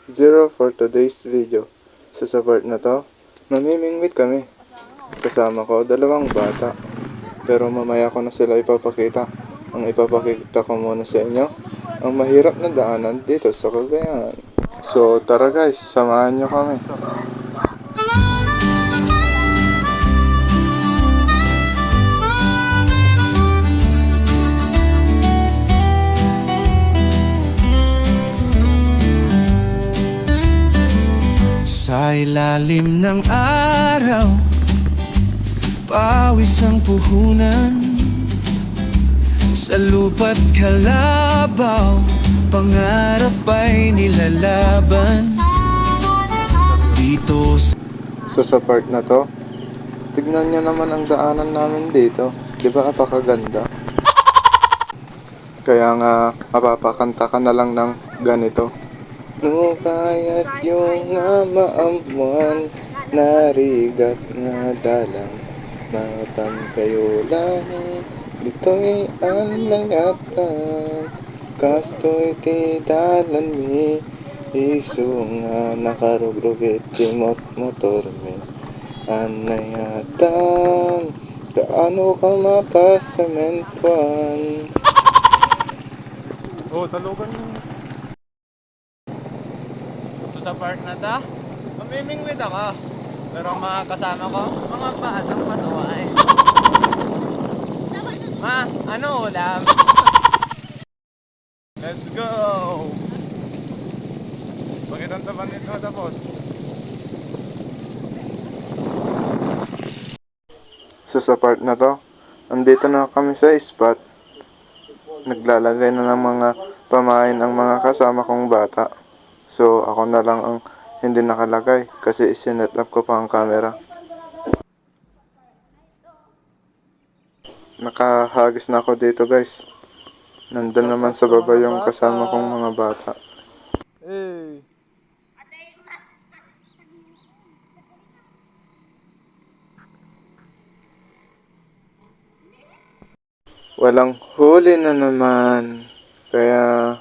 zero for today's video. So sa part na to, mamimingwit kami. Kasama ko, dalawang bata. Pero mamaya ko na sila ipapakita. Ang ipapakita ko muna sa inyo, ang mahirap na daanan dito sa Cagayan. So tara guys, samahan nyo kami. Sa ilalim ng araw, pawis ang puhunan. Sa lupa't kalabaw, pangarap ay nilalaban. Dito So sa part na to, tignan nyo naman ang daanan namin dito. Di ba apakaganda? Kaya nga, mapapakanta ka na lang ng ganito. No kaya't yung nga maamuan, narigat nga dalang, mapan kayo lang, dito'y anlayatan, kasto'y tidalan mi, iso nga nakarugrugit timot motor mi, anlayatan, kaano ka mapasementuan. Oh, talugan mo. So sa part na ta, mamimingwit ako. Pero ang mga kasama ko, mga batang pasaway. Ma, ano ulam? Let's go! Bakit ang taban nito tapos? So sa part na to, andito na kami sa spot. Naglalagay na ng mga pamain ang mga kasama kong bata. So ako na lang ang hindi nakalagay kasi isinet up ko pa ang camera. Nakahagis na ako dito guys. Nandun naman sa baba yung kasama kong mga bata. Hey. Walang huli na naman. Kaya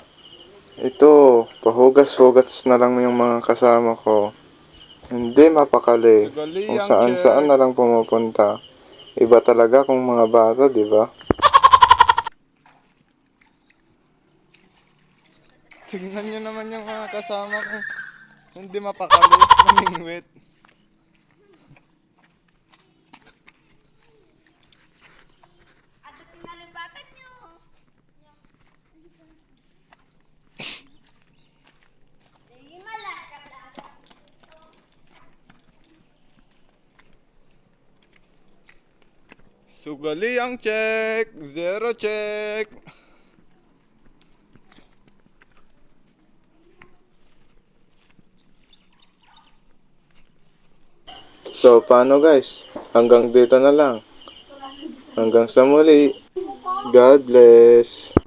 ito, pahugas-hugas na lang yung mga kasama ko. Hindi mapakali kung saan-saan na lang pumupunta. Iba talaga kung mga bata, di ba? Tingnan nyo naman yung mga kasama ko. Hindi mapakali, mamingwit. Sugali ang check, zero check. So paano guys? Hanggang dito na lang. Hanggang sa muli. God bless.